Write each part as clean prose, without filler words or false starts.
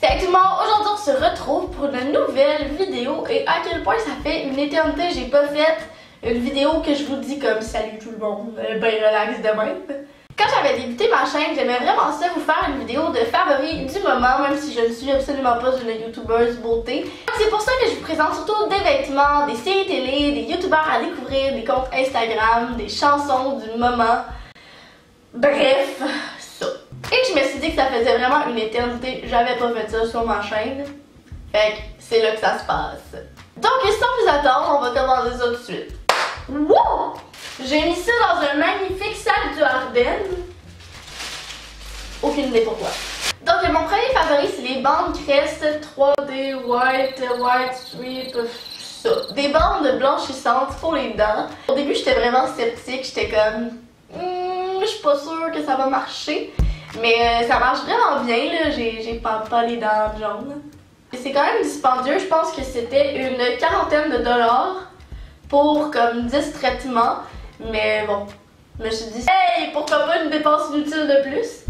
Fait que tout le monde, aujourd'hui on se retrouve pour une nouvelle vidéo et à quel point ça fait une éternité j'ai pas fait une vidéo que je vous dis comme salut tout le monde, ben relax de même. Quand j'avais débuté ma chaîne, j'aimais vraiment ça vous faire une vidéo de favoris du moment, même si je ne suis absolument pas une youtubeuse beauté. C'est pour ça que je vous présente surtout des vêtements, des séries télé, des youtubeurs à découvrir, des comptes Instagram, des chansons du moment. Bref, ça. Et je me suis dit que ça faisait vraiment une éternité, j'avais pas fait ça sur ma chaîne. Fait que c'est là que ça se passe. Donc sans plus attendre, on va commencer ça tout de suite. Wow! J'ai mis ça dans un magnifique sac du Ardennes. Aucune idée pourquoi. Donc mon premier favori c'est les bandes Crest 3D White Strip, ça. Des bandes blanchissantes pour les dents. Au début j'étais vraiment sceptique, j'étais comme je suis pas sûre que ça va marcher. Mais ça marche vraiment bien là, j'ai pas les dents jaunes. C'est quand même dispendieux, je pense que c'était une quarantaine de dollars pour comme 10 traitements. Mais bon, je me suis dit, hey, pourquoi pas une dépense inutile de plus?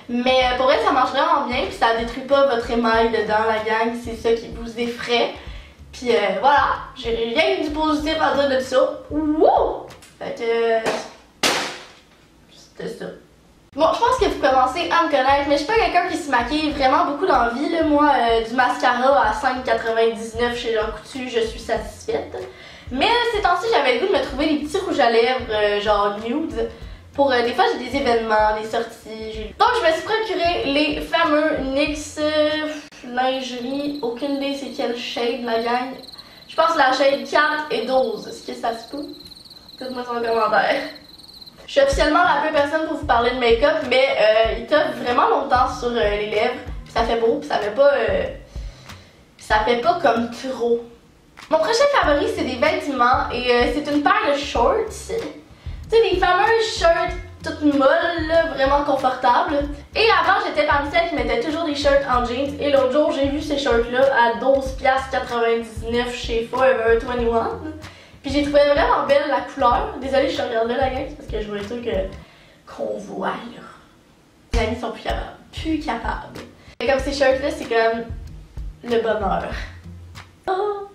Mais pour vrai, ça marche vraiment bien, puis ça détruit pas votre émail dedans, la gang, c'est ça qui vous effraie. Puis voilà, j'ai rien du positif à dire de ça. Wouh! Fait que c'était ça. Bon, je pense que vous commencez à me connaître, mais je suis pas quelqu'un qui se maquille vraiment beaucoup dans la vie. Là. Moi, du mascara à 5,99 chez Jean Coutu, je suis satisfaite. Mais ces temps-ci, j'avais le goût de me trouver des petits rouges à lèvres, genre nude. Pour des fois, j'ai des événements, des sorties. Donc, je me suis procuré les fameux NYX lingerie. Aucune idée c'est quelle shade, la gang. Je pense la shade 4 et 12. Est-ce que ça se peut? Dites-moi ça en commentaire. Je suis officiellement la peu personne pour vous parler de make-up, mais il toffe vraiment longtemps sur les lèvres. Puis ça fait beau, puis ça fait pas comme trop. Mon prochain favori, c'est des vêtements et c'est une paire de shorts. Tu sais, des fameuses shirts toutes molles, là, vraiment confortables. Et avant, j'étais parmi celles qui mettaient toujours des shirts en jeans. Et l'autre jour, j'ai vu ces shirts-là à 12,99$ chez Forever 21. Puis j'ai trouvé vraiment belle la couleur. Désolée, je te regarde là, la gang, parce que je voulais sûr qu'on voit, là. Les amis sont plus capables. Plus capables. Et comme ces shirts-là, c'est comme le bonheur. Oh.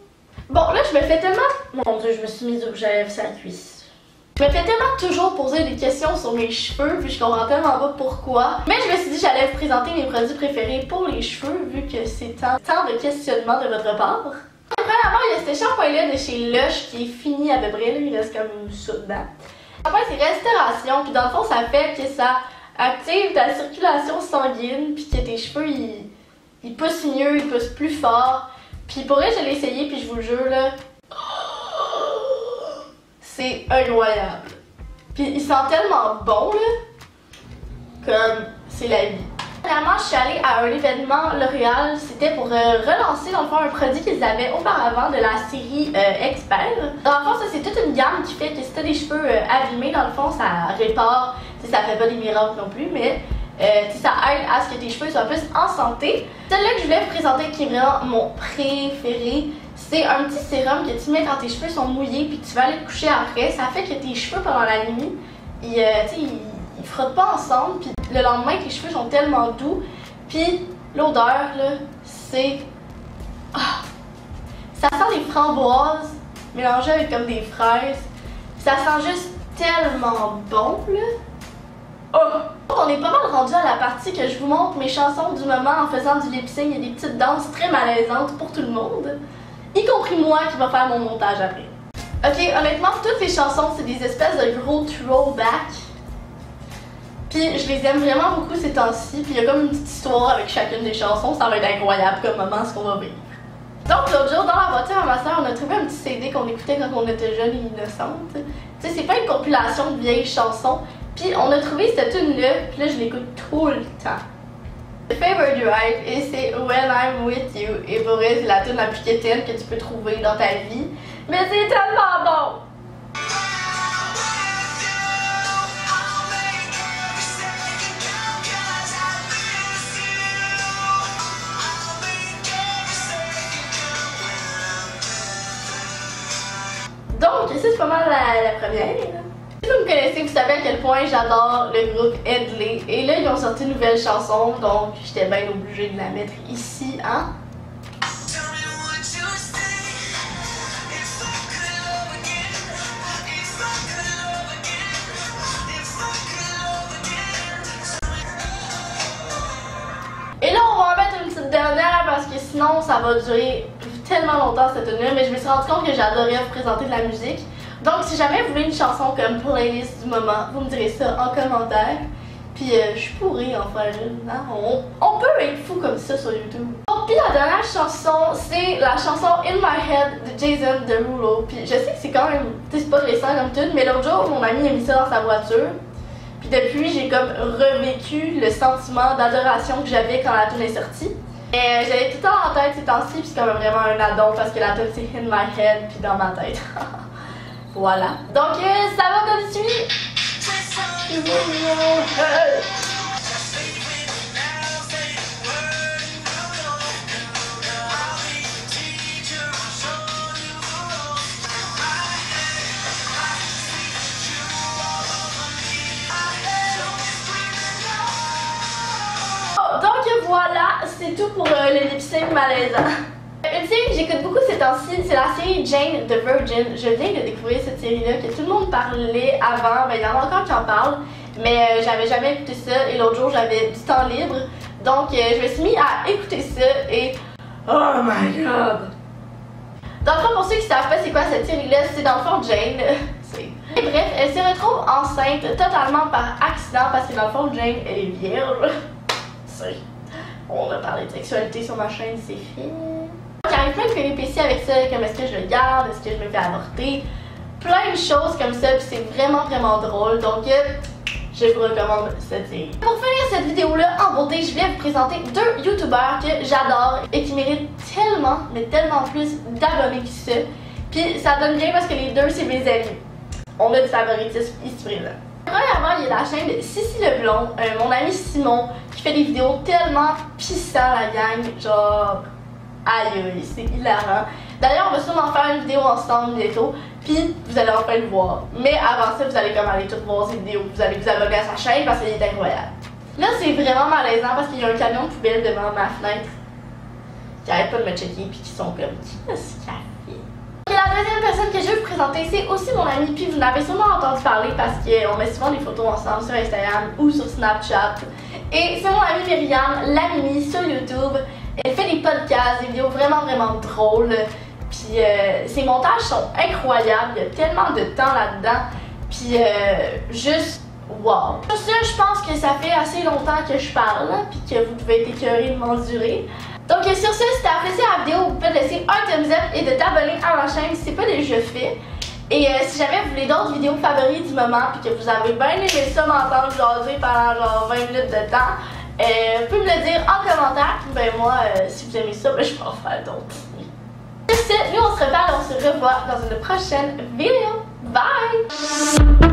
Bon, là, je me fais tellement... Mon Dieu, je me suis mise au rouge à lèvres sur la cuisse. Je me fais tellement toujours poser des questions sur mes cheveux, puis je comprends tellement pas pourquoi. Mais je me suis dit que j'allais vous présenter mes produits préférés pour les cheveux, vu que c'est tant de questionnements de votre part. Premièrement, il y a ce shampoing-là de chez Lush qui est fini à peu près, là, il reste comme ça dedans. Le shampoing, c'est restauration, puis dans le fond, ça fait que ça active ta circulation sanguine, puis que tes cheveux, ils poussent mieux, ils poussent plus fort. Puis pour vrai, je l'ai essayé, puis je vous le jure, là, c'est incroyable. Puis il sent tellement bon, là, comme c'est la vie. Dernièrement, je suis allée à un événement L'Oréal, c'était pour relancer dans le fond un produit qu'ils avaient auparavant de la série Expert. Dans le fond, ça c'est toute une gamme qui fait que si t'as des cheveux abîmés, dans le fond, ça répare, ça fait pas des miracles non plus, mais ça aide à ce que tes cheveux soient plus en santé. Celle-là que je voulais vous présenter qui est vraiment mon préféré, c'est un petit sérum que tu mets quand tes cheveux sont mouillés puis que tu vas aller te coucher après. Ça fait que tes cheveux pendant la nuit, ils frottent pas ensemble, puis le lendemain tes cheveux sont tellement doux, puis l'odeur là, c'est ça sent les framboises mélangées avec comme des fraises, ça sent juste tellement bon là. On est pas mal rendu à la partie que je vous montre mes chansons du moment en faisant du lip-sync et des petites danses très malaisantes pour tout le monde, y compris moi qui va faire mon montage après. Ok, honnêtement toutes les chansons c'est des espèces de gros throwbacks. Puis je les aime vraiment beaucoup ces temps-ci, puis il y a comme une petite histoire avec chacune des chansons, ça va être incroyable comme moment ce qu'on va vivre. Donc l'autre jour dans la voiture à ma soeur, on a trouvé un petit CD qu'on écoutait quand on était jeune et innocente. Tu sais, c'est pas une compilation de vieilles chansons, puis on a trouvé cette tune-là, puis là je l'écoute tout le temps. C'est Favorite Drive et c'est When I'm With You, et pour vrai c'est la tune la plus quétaine que tu peux trouver dans ta vie, mais c'est tellement bon! Donc, ça c'est pas mal la première. Si vous me connaissez, vous savez à quel point j'adore le groupe Hedley. Et là, ils ont sorti une nouvelle chanson, donc j'étais bien obligée de la mettre ici, hein. Et là, on va en mettre une petite dernière parce que sinon, ça va durer tellement longtemps cette tune-là. Mais je me suis rendu compte que j'adorais vous présenter de la musique. Donc, si jamais vous voulez une chanson comme playlist du moment, vous me direz ça en commentaire. Puis, je suis pourrie en faire une. Hein? On peut être fou comme ça sur YouTube. Oh, puis la dernière chanson, c'est la chanson In My Head de Jason Derulo. Puis, je sais que c'est quand même, c'est pas récent comme tune, mais l'autre jour, mon ami a mis ça dans sa voiture. Puis depuis, j'ai comme revécu le sentiment d'adoration que j'avais quand la tune est sortie. Et j'avais tout le temps en tête ces temps-ci, puis c'est comme vraiment un addon parce que la tune c'est In My Head, puis dans ma tête. Voilà. Donc ça va tout de suite. Donc voilà, c'est tout pour le lip-sync malaisant. Une série que j'écoute beaucoup ces temps-ci, c'est la série Jane the Virgin. Je viens de découvrir cette série-là, que tout le monde parlait avant. Ben, il y en a encore qui en parlent, mais j'avais jamais écouté ça. Et l'autre jour, j'avais du temps libre. Donc, je me suis mis à écouter ça et... Oh my god! Dans le fond, pour ceux qui savent pas c'est quoi cette série-là, c'est dans le fond Jane. Et bref, elle se retrouve enceinte totalement par accident parce que dans le fond, Jane, elle est vierge. On a parlé de sexualité sur ma chaîne, c'est fait. Il arrive plein de péripéties avec ça, comme est-ce que je le garde, est-ce que je me fais avorter, plein de choses comme ça, puis c'est vraiment drôle, donc je vous recommande cette série. Pour finir cette vidéo-là en beauté, je voulais vous présenter deux youtubeurs que j'adore et qui méritent tellement, mais tellement plus d'abonnés que ça, puis ça donne bien parce que les deux c'est mes amis. On a du favoritisme ici présent. Premièrement, il y a la chaîne de Sissi Leblond, mon ami Simon, qui fait des vidéos tellement pissantes la gang, genre aïe, c'est hilarant. D'ailleurs, on va sûrement faire une vidéo ensemble bientôt, puis vous allez enfin le voir. Mais avant ça, vous allez comme aller toutes voir ses vidéos, vous allez vous abonner à sa chaîne parce qu'elle est incroyable. Là, c'est vraiment malaisant parce qu'il y a un camion de poubelle devant ma fenêtre qui arrête pas de me checker puis qui sont comme qu'est-ce qu'il a fait? La deuxième personne que je vais vous présenter, c'est aussi mon amie, puis vous en avez sûrement entendu parler parce qu'on met souvent des photos ensemble sur Instagram ou sur Snapchat. Et c'est mon amie Myriam, la Mimi, sur YouTube. Elle fait des podcasts, des vidéos vraiment drôles. Puis ses montages sont incroyables, il y a tellement de temps là-dedans. Puis juste wow. Sur ça, je pense que ça fait assez longtemps que je parle, puis que vous devez être écœurés de m'endurer. Donc sur ce, si t'as apprécié la vidéo, vous pouvez laisser un thumbs up et de t'abonner à ma chaîne si c'est pas déjà fait. Et si jamais vous voulez d'autres vidéos favoris du moment puis que vous avez bien aimé ça m'entendre jaser pendant genre 20 minutes de temps, vous pouvez me le dire en commentaire. Ben moi, si vous aimez ça, ben, je peux en faire d'autres. Sur ce, nous on se reparle, on se revoit dans une prochaine vidéo. Bye!